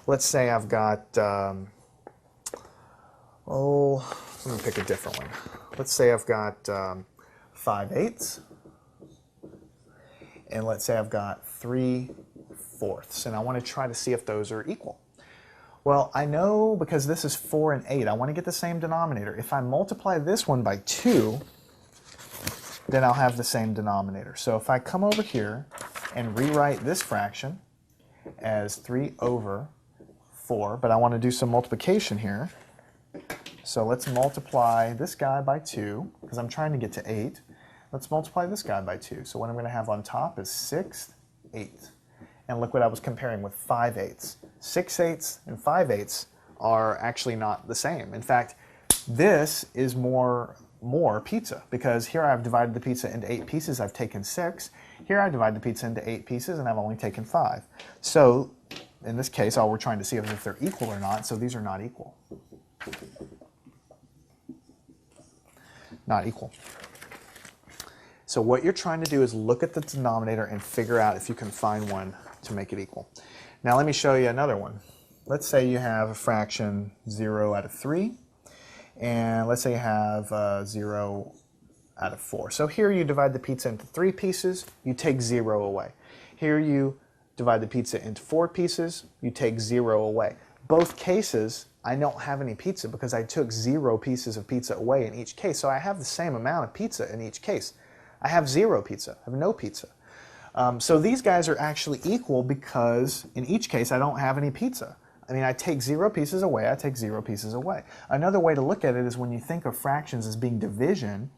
let's say I've got, oh, let me pick a different one. Let's say I've got 5/8, and let's say I've got 3/4, and I want to try to see if those are equal. Well, I know because this is 4 and 8, I want to get the same denominator. If I multiply this one by 2, then I'll have the same denominator. So if I come over here and rewrite this fraction as 3/4, but I want to do some multiplication here. So let's multiply this guy by 2, because I'm trying to get to 8. Let's multiply this guy by 2. So what I'm going to have on top is 6/8. And look what I was comparing with 5/8. 6/8 and 5/8 are actually not the same. In fact, this is more pizza, because here I've divided the pizza into 8 pieces, I've taken 6. Here I divide the pizza into 8 pieces and I've only taken 5. So in this case, all we're trying to see is if they're equal or not, so these are not equal. Not equal. So what you're trying to do is look at the denominator and figure out if you can find one to make it equal. Now let me show you another one. Let's say you have a fraction 0/3, and let's say you have 0/4. So here you divide the pizza into 3 pieces, you take 0 away. Here you divide the pizza into 4 pieces, you take 0 away. Both cases, I don't have any pizza because I took 0 pieces of pizza away in each case, so I have the same amount of pizza in each case. I have 0 pizza, I have no pizza. So these guys are actually equal because in each case I don't have any pizza. I mean, I take 0 pieces away, I take 0 pieces away. Another way to look at it is when you think of fractions as being division,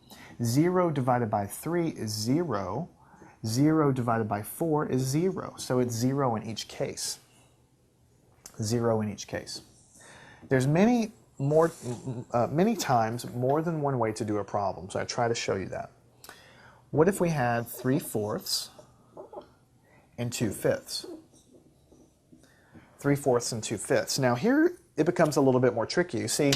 0 divided by 3 is 0, 0 divided by 4 is 0. So it's 0 in each case. 0 in each case. There's many times more than one way to do a problem, so I try to show you that. What if we had 3/4 and 2/5? 3/4 and 2/5. Now here it becomes a little bit more tricky. You see,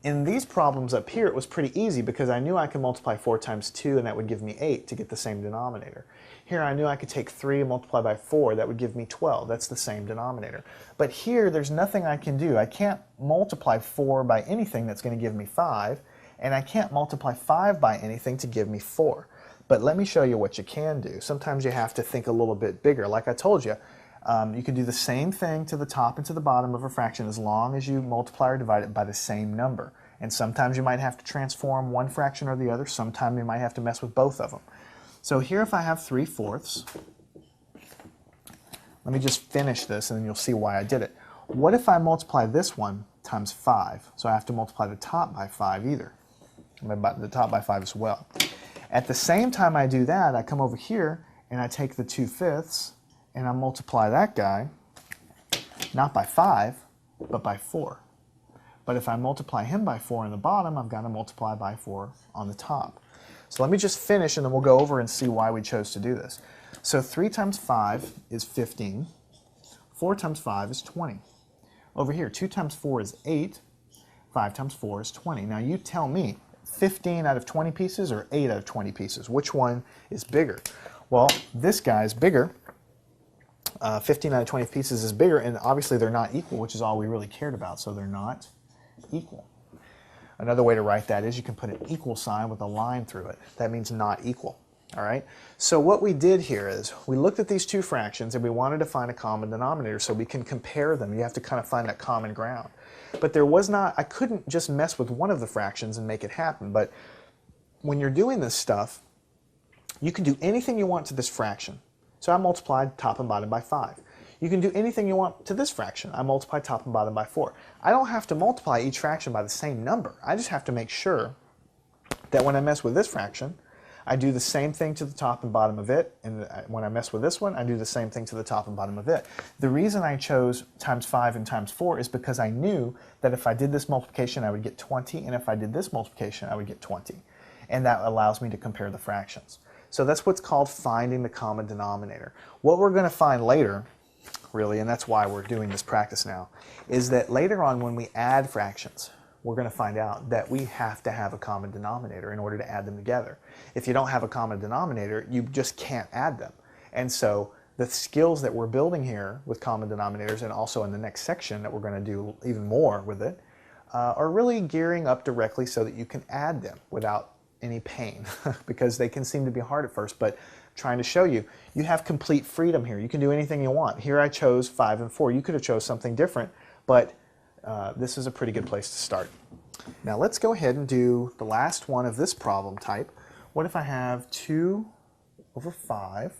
in these problems up here it was pretty easy because I knew I could multiply 4 times 2 and that would give me 8 to get the same denominator. Here I knew I could take 3 and multiply by 4, that would give me 12. That's the same denominator. But here there's nothing I can do. I can't multiply 4 by anything that's going to give me 5, and I can't multiply 5 by anything to give me 4. But let me show you what you can do. Sometimes you have to think a little bit bigger. Like I told you, you can do the same thing to the top and to the bottom of a fraction as long as you multiply or divide it by the same number. And sometimes you might have to transform one fraction or the other. Sometimes you might have to mess with both of them. So here if I have 3/4, let me just finish this and then you'll see why I did it. What if I multiply this one times 5? So I have to multiply the top by 5 either. The top by 5 as well. At the same time I do that, I come over here and I take the 2/5 and I multiply that guy, not by 5, but by 4. But if I multiply him by 4 on the bottom, I've got to multiply by 4 on the top. So let me just finish and then we'll go over and see why we chose to do this. So 3 times 5 is 15. 4 times 5 is 20. Over here, 2 times 4 is 8. 5 times 4 is 20. Now you tell me, 15 out of 20 pieces or 8 out of 20 pieces? Which one is bigger? Well, this guy is bigger. 15 out of 20 pieces is bigger, and obviously they're not equal, which is all we really cared about, so they're not equal. Another way to write that is you can put an equal sign with a line through it. That means not equal. All right? So what we did here is we looked at these two fractions and we wanted to find a common denominator so we can compare them. You have to kind of find that common ground. But there was not, I couldn't just mess with one of the fractions and make it happen. But when you're doing this stuff, you can do anything you want to this fraction. So I multiplied top and bottom by 5. You can do anything you want to this fraction. I multiply top and bottom by 4. I don't have to multiply each fraction by the same number. I just have to make sure that when I mess with this fraction, I do the same thing to the top and bottom of it, and when I mess with this one, I do the same thing to the top and bottom of it. The reason I chose times 5 and times 4 is because I knew that if I did this multiplication, I would get 20, and if I did this multiplication, I would get 20. And that allows me to compare the fractions. So that's what's called finding the common denominator. What we're going to find later, really, and that's why we're doing this practice now, is that later on when we add fractions, we're going to find out that we have to have a common denominator in order to add them together. If you don't have a common denominator, you just can't add them. And so the skills that we're building here with common denominators, and also in the next section that we're going to do even more with it, are really gearing up directly so that you can add them without any pain because they can seem to be hard at first, but trying to show you, you have complete freedom here. You can do anything you want. Here I chose 5 and 4. You could have chose something different, but this is a pretty good place to start. Now let's go ahead and do the last one of this problem type. What if I have 2 over 5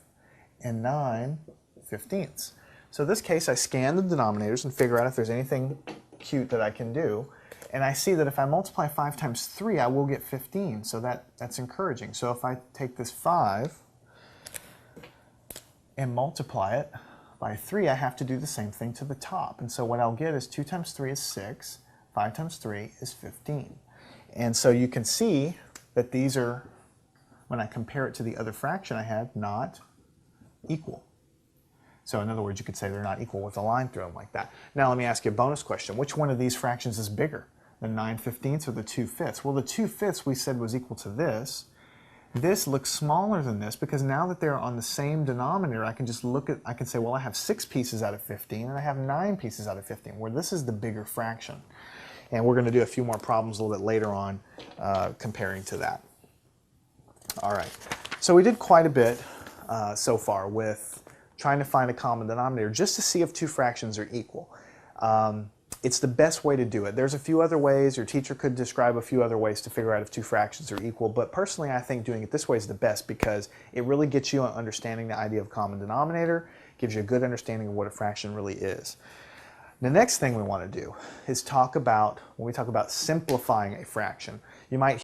and 9/15? So in this case, I scan the denominators and figure out if there's anything cute that I can do. And I see that if I multiply 5 times 3, I will get 15. So that's encouraging. So if I take this 5 and multiply it by 3, I have to do the same thing to the top. And so what I'll get is 2 times 3 is 6, 5 times 3 is 15. And so you can see that these are, when I compare it to the other fraction I had, not equal. So in other words, you could say they're not equal with a line through them like that. Now let me ask you a bonus question. Which one of these fractions is bigger? The 9/15 or the 2/5? Well, the 2/5 we said was equal to this. This looks smaller than this because now that they're on the same denominator, I can just look at, I can say, well, I have 6 pieces out of 15 and I have 9 pieces out of 15, where this is the bigger fraction. And we're going to do a few more problems a little bit later on comparing to that. All right, so we did quite a bit so far with trying to find a common denominator just to see if two fractions are equal. It's the best way to do it. There's a few other ways. Your teacher could describe a few other ways to figure out if two fractions are equal, but personally I think doing it this way is the best because it really gets you understanding the idea of common denominator, gives you a good understanding of what a fraction really is. The next thing we want to do is talk about, when we talk about simplifying a fraction, you might